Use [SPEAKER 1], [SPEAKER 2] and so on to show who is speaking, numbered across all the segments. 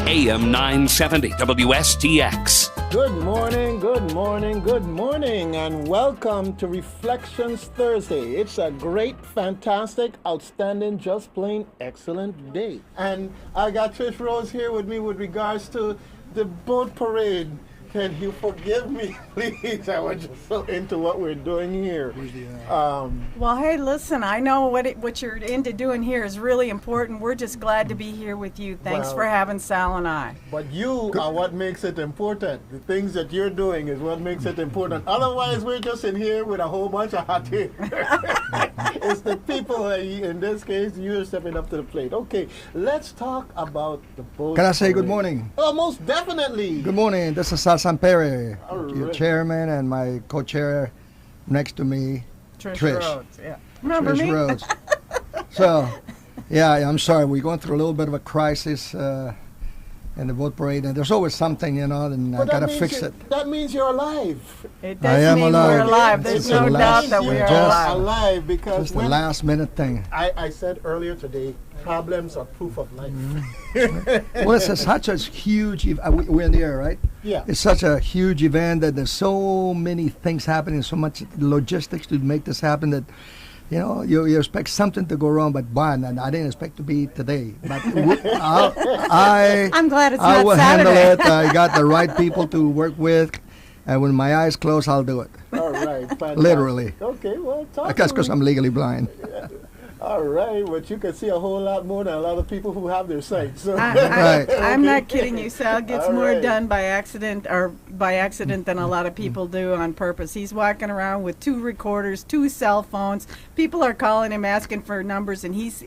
[SPEAKER 1] AM 970 WSTX.
[SPEAKER 2] Good morning, good morning, good morning, and welcome to Reflections Thursday. It's a great, fantastic, outstanding, just plain excellent day. And I got Trish Rose here with me with regards to the boat parade. Can you forgive me, please? I was just so into what we're doing here.
[SPEAKER 3] Well, hey, listen, I know what you're into doing here is really important. We're just glad to be here with you. Thanks for having Sal and I.
[SPEAKER 2] But you are what makes it important. The things that you're doing is what makes it important. Otherwise, we're just in here with a whole bunch of hot tea. It's the people, in this case, you're stepping up to the plate. Okay, let's talk about the boat.
[SPEAKER 4] Can I say good morning?
[SPEAKER 2] Oh, most definitely.
[SPEAKER 4] Good morning. This is Sal Sampere,
[SPEAKER 2] All
[SPEAKER 4] your
[SPEAKER 2] right.
[SPEAKER 4] chairman, and my co-chair next to me,
[SPEAKER 3] Trish Rhodes, yeah. Remember
[SPEAKER 4] Trish
[SPEAKER 3] me?
[SPEAKER 4] Rhodes. So, yeah, I'm sorry. We're going through a little bit of a crisis in the boat parade, and there's always something, and I
[SPEAKER 2] But
[SPEAKER 4] got to
[SPEAKER 2] that
[SPEAKER 4] fix
[SPEAKER 2] means
[SPEAKER 4] it.
[SPEAKER 2] That means you're alive.
[SPEAKER 3] It
[SPEAKER 4] I
[SPEAKER 3] does
[SPEAKER 4] am
[SPEAKER 3] mean
[SPEAKER 4] alive.
[SPEAKER 3] we're alive. There's
[SPEAKER 4] It's
[SPEAKER 3] no
[SPEAKER 4] the
[SPEAKER 3] doubt
[SPEAKER 4] last-
[SPEAKER 3] that we
[SPEAKER 2] You're
[SPEAKER 3] are
[SPEAKER 4] just-
[SPEAKER 3] alive.
[SPEAKER 2] alive because
[SPEAKER 4] Just the
[SPEAKER 2] when
[SPEAKER 4] last minute thing.
[SPEAKER 2] I said earlier today, problems are proof of life.
[SPEAKER 4] Well, it's such a huge, we're in the air, right?
[SPEAKER 2] Yeah.
[SPEAKER 4] It's such a huge event that there's so many things happening, so much logistics to make this happen that, you expect something to go wrong, but and I didn't expect to be today. But
[SPEAKER 3] I'm glad it's
[SPEAKER 4] I
[SPEAKER 3] not
[SPEAKER 4] will
[SPEAKER 3] Saturday.
[SPEAKER 4] handle it. I got the right people to work with, and when my eyes close, I'll do it.
[SPEAKER 2] All right. Fantastic.
[SPEAKER 4] Literally.
[SPEAKER 2] Okay, well, talk
[SPEAKER 4] I guess
[SPEAKER 2] to
[SPEAKER 4] because
[SPEAKER 2] me.
[SPEAKER 4] I'm legally blind.
[SPEAKER 2] All right, but you can see a whole lot more than a lot of people who have their sight. So.
[SPEAKER 4] Right.
[SPEAKER 3] I'm not kidding you. Sal gets
[SPEAKER 2] All
[SPEAKER 3] more
[SPEAKER 2] right.
[SPEAKER 3] done by accident than a lot of people do on purpose. He's walking around with 2 recorders, 2 cell phones. People are calling him asking for numbers, and he's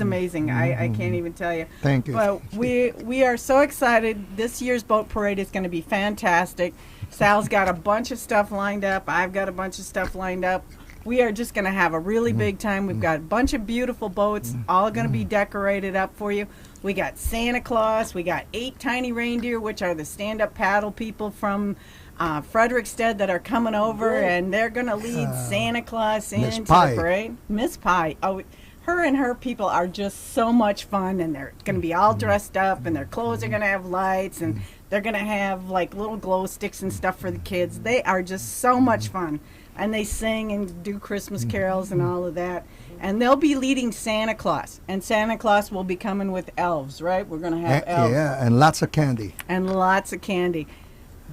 [SPEAKER 3] amazing. I can't even tell you.
[SPEAKER 4] Thank you.
[SPEAKER 3] But we are so excited. This year's boat parade is going to be fantastic. Sal's got a bunch of stuff lined up. I've got a bunch of stuff lined up. We are just going to have a really big time. We've got a bunch of beautiful boats, all going to be decorated up for you. We got Santa Claus. We got 8 tiny reindeer, which are the stand-up paddle people from Frederiksted that are coming over,
[SPEAKER 2] Great.
[SPEAKER 3] and they're going to lead Santa Claus
[SPEAKER 4] Miss
[SPEAKER 3] into
[SPEAKER 4] Pie.
[SPEAKER 3] the parade. Miss Pie. Oh, her and her people are just so much fun, and they're going to be all dressed up, and their clothes are going to have lights, and they're going to have like little glow sticks and stuff for the kids. They are just so much fun. And they sing and do Christmas carols and all of that. And they'll be leading Santa Claus. And Santa Claus will be coming with elves, right? We're going to have elves.
[SPEAKER 4] Yeah, and lots of candy.
[SPEAKER 3] And lots of candy.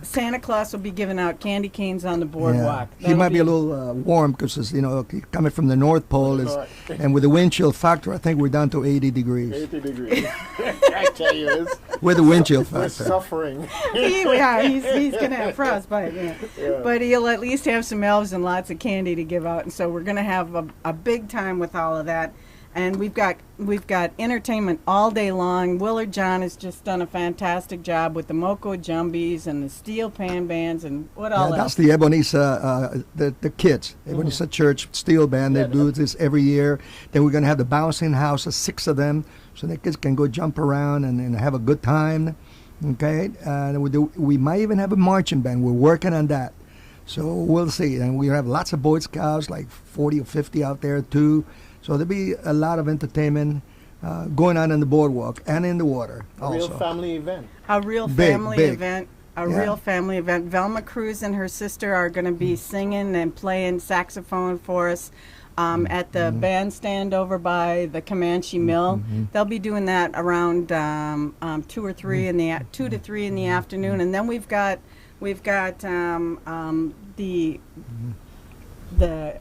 [SPEAKER 3] Santa Claus will be giving out candy canes on the boardwalk.
[SPEAKER 4] He might be a little warm because, coming from the North Pole, and with the wind chill factor, I think we're down to 80 degrees.
[SPEAKER 2] 80 degrees. I tell you,
[SPEAKER 4] With the wind chill
[SPEAKER 2] we're
[SPEAKER 4] factor.
[SPEAKER 2] suffering.
[SPEAKER 3] he's going to have frostbite. Yeah. But he'll at least have some elves and lots of candy to give out. And so we're going to have a big time with all of that. And we've got entertainment all day long. Willard John has just done a fantastic job with the Moco Jumbies and the Steel Pan Bands and what all
[SPEAKER 4] That's
[SPEAKER 3] else.
[SPEAKER 4] the Ebenezer, the kids. Ebenezer Church Steel Band. They do this every year. Then we're going to have the bouncing houses, 6 of them, so the kids can go jump around and have a good time. Okay, and we might even have a marching band. We're working on that. So we'll see. And we have lots of Boy Scouts, like 40 or 50 out there too. So there'll be a lot of entertainment going on in the boardwalk and in the water
[SPEAKER 2] A
[SPEAKER 4] also.
[SPEAKER 2] real family event.
[SPEAKER 3] A real
[SPEAKER 4] Big,
[SPEAKER 3] family
[SPEAKER 4] big.
[SPEAKER 3] event.
[SPEAKER 4] Yeah.
[SPEAKER 3] Real family event. Velma Cruz and her sister are going to be singing and playing saxophone for us at the bandstand over by the Comanche Mill. They'll be doing that around 2 or 3 in the 2 to 3 in the afternoon, and then we've got the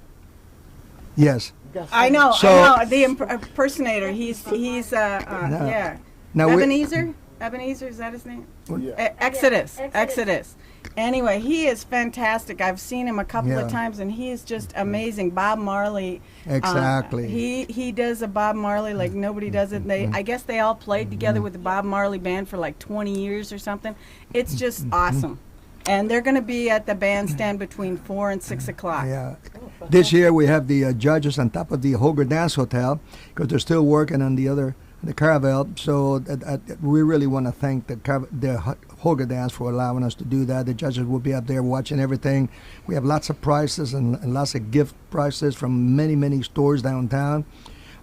[SPEAKER 4] Yes.
[SPEAKER 3] I know
[SPEAKER 4] So-
[SPEAKER 3] the impersonator. He's yeah.
[SPEAKER 4] Now
[SPEAKER 3] Ebenezer, is that his name?
[SPEAKER 2] Yeah.
[SPEAKER 3] Exodus. Anyway, he is fantastic. I've seen him a couple
[SPEAKER 4] Yeah.
[SPEAKER 3] of times, and he is just amazing. Bob Marley.
[SPEAKER 4] Exactly.
[SPEAKER 3] He does a Bob Marley like nobody does it. I guess they all played together with the Bob Marley band for like 20 years or something. It's just awesome. And they're going to be at the bandstand between 4 and 6 o'clock.
[SPEAKER 4] Yeah. This year we have the judges on top of the Hoger Dance Hotel because they're still working on the Caravel. So we really want to thank the Hoger Dance for allowing us to do that. The judges will be up there watching everything. We have lots of prizes and lots of gift prizes from many, many stores downtown.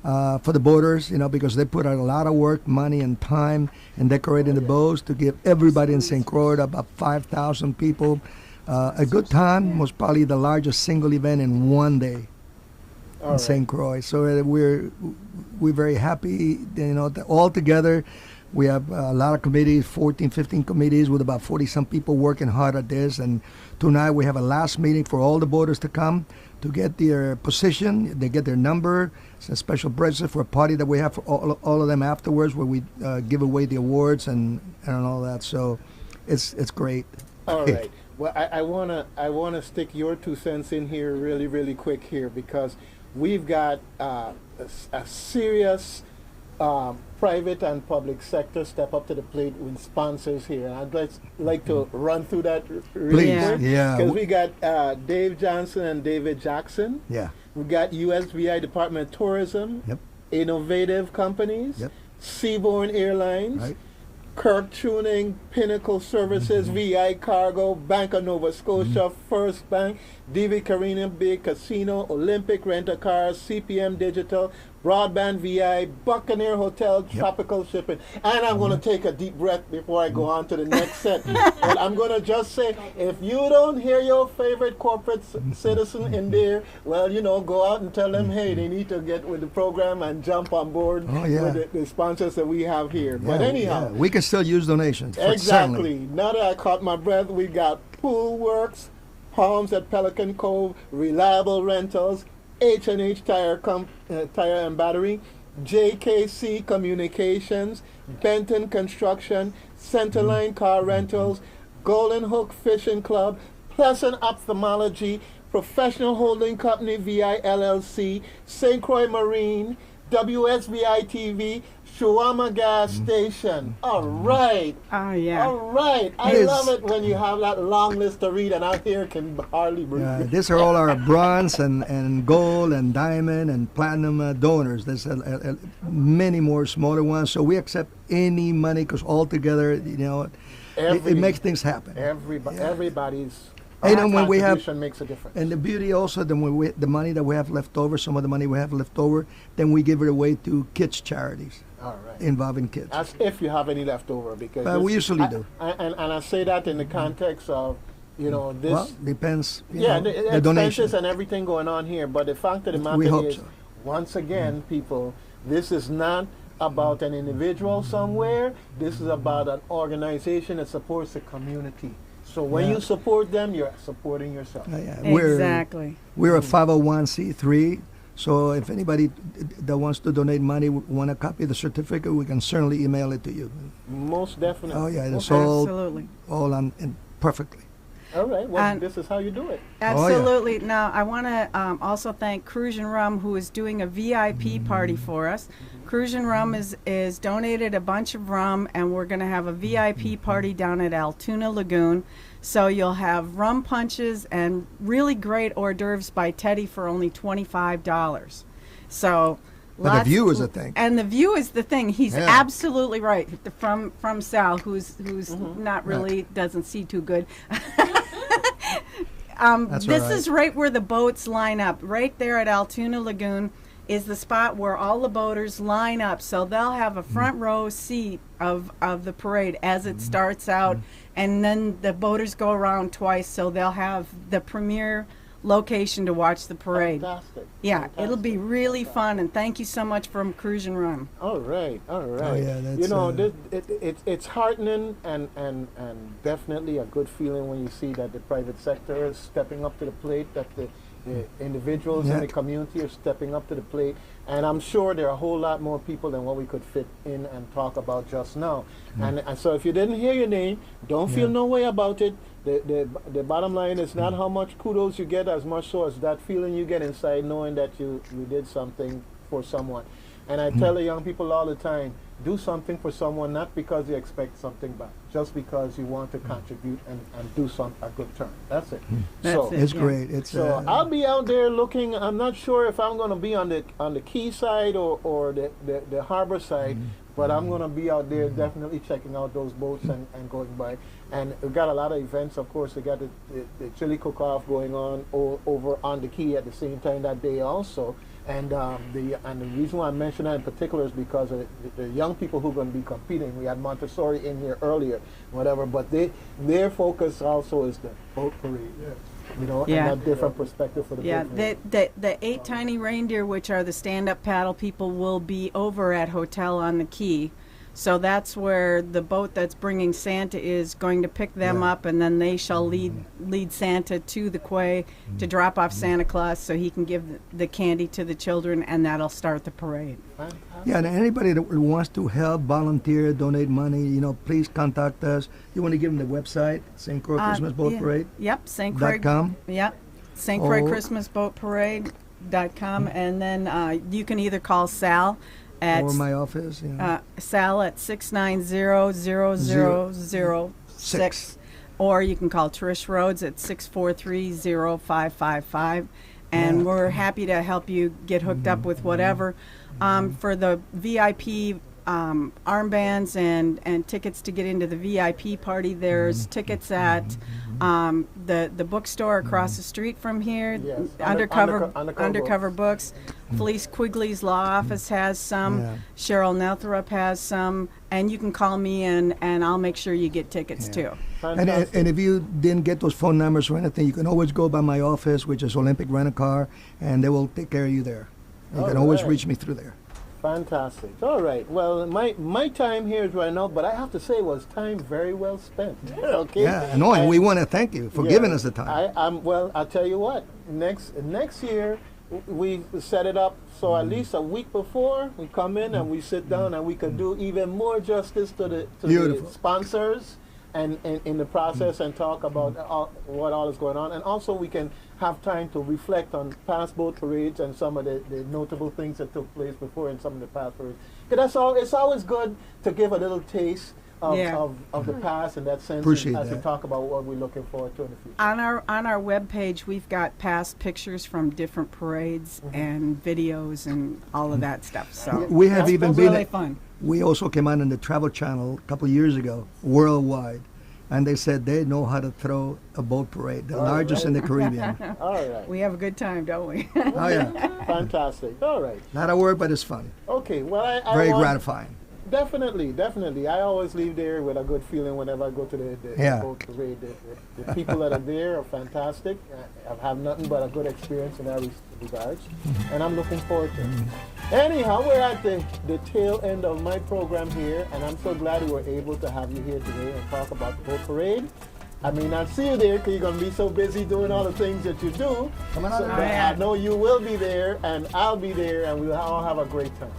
[SPEAKER 4] for the boaters, because they put out a lot of work, money, and time in decorating the boats to give everybody in St. Croix, about 5,000 people, a good time. Was probably the largest single event in one day in St. Croix. So we're very happy, that all together. We have a lot of committees, 14, 15 committees with about 40-some people working hard at this. And tonight we have a last meeting for all the boaters to come to get their position. They get their number. It's a special breakfast for a party that we have for all of them afterwards, where we give away the awards and all that. So it's great.
[SPEAKER 2] All right. Well, I wanna stick your 2 cents in here really, really quick here, because we've got a serious private and public sector step up to the plate with sponsors here. And I'd like to run through that really quick.
[SPEAKER 4] Yeah.
[SPEAKER 2] Because we got Dave Johnson and David Jackson.
[SPEAKER 4] Yeah.
[SPEAKER 2] We got USVI Department of Tourism.
[SPEAKER 4] Yep.
[SPEAKER 2] Innovative Companies.
[SPEAKER 4] Yep.
[SPEAKER 2] Seaborne Airlines.
[SPEAKER 4] Right.
[SPEAKER 2] Kirk Tuning, Pinnacle Services, VI Cargo, Bank of Nova Scotia, First Bank, DV Caribbean Bay Casino, Olympic Rent-A-Cars, CPM Digital, Broadband VI, Buccaneer Hotel, Tropical Shipping. And I'm going to take a deep breath before I go on to the next set. But I'm going to just say, if you don't hear your favorite corporate citizen in there, well, go out and tell them, hey, they need to get with the program and jump on board with the sponsors that we have here. But anyhow.
[SPEAKER 4] We can still use donations.
[SPEAKER 2] Exactly. Now that I caught my breath, we got Pool Works, Palms at Pelican Cove, Reliable Rentals, H&H Tire and Battery, JKC Communications, Benton Construction, Centerline Car Rentals, Golden Hook Fishing Club, Pleasant Ophthalmology, Professional Holding Company VI LLC, St. Croix Marine, WSVI TV, Shawarma Gas Station. All right.
[SPEAKER 3] Oh, yeah.
[SPEAKER 2] All right. I love it when you have that long list to read, and out here can hardly breathe.
[SPEAKER 4] These are all our bronze and gold and diamond and platinum donors. There's many more smaller ones. So we accept any money, because altogether, it makes things happen.
[SPEAKER 2] Everybody's
[SPEAKER 4] when we have
[SPEAKER 2] makes a difference.
[SPEAKER 4] And the beauty also, the money that we have left over, some of the money we have left over, then we give it away to kids charities.
[SPEAKER 2] All right.
[SPEAKER 4] Involving kids.
[SPEAKER 2] As if you have any left over, because
[SPEAKER 4] we usually do.
[SPEAKER 2] And I say that in the context of, this.
[SPEAKER 4] Well, depends.
[SPEAKER 2] The
[SPEAKER 4] donations
[SPEAKER 2] and everything going on here. But the fact of the matter is, once again, people, this is not about an individual somewhere. This is about an organization that supports the community. So when you support them, you're supporting yourself.
[SPEAKER 3] Exactly.
[SPEAKER 4] We're a 501c3. So if anybody that wants to donate money, want a copy of the certificate, we can certainly email it to you.
[SPEAKER 2] Most definitely.
[SPEAKER 4] Oh, yeah. It's
[SPEAKER 3] Absolutely.
[SPEAKER 4] all on perfectly.
[SPEAKER 2] All right. Well, this is how you do it.
[SPEAKER 3] Absolutely. Now, I want to also thank Cruise and Rum, who is doing a VIP party for us. Cruise and Rum is donated a bunch of rum, and we're going to have a VIP party down at Altoona Lagoon. So you'll have rum punches and really great hors d'oeuvres by Teddy for only $25. So
[SPEAKER 4] but the view is the thing.
[SPEAKER 3] And the view is the thing. He's absolutely right. From Sal, who's not really doesn't see too good. This is right where the boats line up. Right there at Altoona Lagoon is the spot where all the boaters line up. So they'll have a front row seat of the parade as it starts out. And then the boaters go around twice, so they'll have the premier location to watch the parade.
[SPEAKER 2] Fantastic.
[SPEAKER 3] Yeah,
[SPEAKER 2] Fantastic.
[SPEAKER 3] It'll be really fun, and thank you so much from Cruise and Run.
[SPEAKER 2] All right.
[SPEAKER 4] Oh, yeah, that's,
[SPEAKER 2] it's heartening and definitely a good feeling when you see that the private sector is stepping up to the plate, that the individuals in the community are stepping up to the plate. And I'm sure there are a whole lot more people than what we could fit in and talk about just now. And so if you didn't hear your name, don't feel no way about it. The bottom line is not how much kudos you get, as much so as that feeling you get inside knowing that you did something for someone. And I tell the young people all the time, do something for someone not because you expect something back, just because you want to contribute and do a good turn. That's it.
[SPEAKER 4] It's great.
[SPEAKER 2] I'll be out there looking. I'm not sure if I'm going to be on the quay side or the harbor side, But I'm going to be out there definitely checking out those boats and going by. And we've got a lot of events, of course. We got the chili cook-off going on over on the quay at the same time that day also. And the reason why I mention that in particular is because of the young people who are going to be competing. We had Montessori in here earlier, whatever, but their focus also is the boat parade. You know,
[SPEAKER 3] Yeah.
[SPEAKER 2] and that different perspective for the
[SPEAKER 3] Yeah,
[SPEAKER 2] boat parade.
[SPEAKER 3] the 8 tiny reindeer, which are the stand-up paddle people, will be over at Hotel on the Key. So that's where the boat that's bringing Santa is going to pick them up, and then they shall lead Santa to the quay to drop off Santa Claus so he can give the candy to the children, and that'll start the parade.
[SPEAKER 4] Yeah, and anybody that wants to help, volunteer, donate money, you know, please contact us. You want to give them the website, St. Croix Christmas Boat
[SPEAKER 3] Yeah.
[SPEAKER 4] Parade?
[SPEAKER 3] Yep, St. Croix.
[SPEAKER 4] .com?
[SPEAKER 3] Yep, St. Croix
[SPEAKER 4] Oh.
[SPEAKER 3] Christmas Boat Parade.com, and then you can either call Sal at
[SPEAKER 4] Or my office, you know.
[SPEAKER 3] Sal at 690-0006, or you can call Trish Rhodes at 643-0555, and we're happy to help you get hooked up with whatever. For the VIP armbands and tickets to get into the VIP party, there's tickets at the bookstore across the street from here.
[SPEAKER 2] Yes.
[SPEAKER 3] Undercover Books. Felice Quigley's law office has some.
[SPEAKER 4] Yeah.
[SPEAKER 3] Cheryl Nelthrup has some, and you can call me and I'll make sure you get tickets too.
[SPEAKER 2] Fantastic.
[SPEAKER 4] And if you didn't get those phone numbers or anything, you can always go by my office, which is Olympic Rent-A-Car, and they will take care of you there. You can always
[SPEAKER 2] Alright.
[SPEAKER 4] reach me through there.
[SPEAKER 2] Fantastic. All right. Well, my time here is running out, but I have to say it was time very well spent. Okay.
[SPEAKER 4] Yeah, I know, and we want to thank you for giving us the time.
[SPEAKER 2] Well, I'll tell you what. Next year, we set it up so at least a week before we come in and we sit down and we can do even more justice to the
[SPEAKER 4] Beautiful.
[SPEAKER 2] sponsors and in the process and talk about what all is going on, and also we can have time to reflect on past boat parades and some of the notable things that took place before in some of the past parades. 'Cause that's all. It's always good to give a little taste of the past in that sense
[SPEAKER 4] Appreciate
[SPEAKER 2] as we
[SPEAKER 4] that.
[SPEAKER 2] talk about what we're looking forward to in the future.
[SPEAKER 3] On our webpage, we've got past pictures from different parades and videos and all of that stuff. So
[SPEAKER 4] We have even
[SPEAKER 3] that's
[SPEAKER 4] been.
[SPEAKER 3] really fun.
[SPEAKER 4] We also came out on the Travel Channel a couple of years ago, worldwide, and they said they know how to throw a boat parade, the largest in the Caribbean.
[SPEAKER 2] All right.
[SPEAKER 3] We have a good time, don't we?
[SPEAKER 4] Oh yeah,
[SPEAKER 2] Fantastic. All right.
[SPEAKER 4] not a word, but it's fun.
[SPEAKER 2] Okay. Well, I
[SPEAKER 4] Very
[SPEAKER 2] want-
[SPEAKER 4] gratifying.
[SPEAKER 2] Definitely. I always leave there with a good feeling whenever I go to the
[SPEAKER 4] Yeah.
[SPEAKER 2] boat parade. The people that are there are fantastic. I've had nothing but a good experience in that regards, and I'm looking forward to it. Anyhow, we're at the tail end of my program here, and I'm so glad we were able to have you here today and talk about the boat parade. I may not see you there because you're going to be so busy doing all the things that you do.
[SPEAKER 4] Come on
[SPEAKER 2] So,
[SPEAKER 4] out.
[SPEAKER 2] but I know you will be there, and I'll be there, and we'll all have a great time.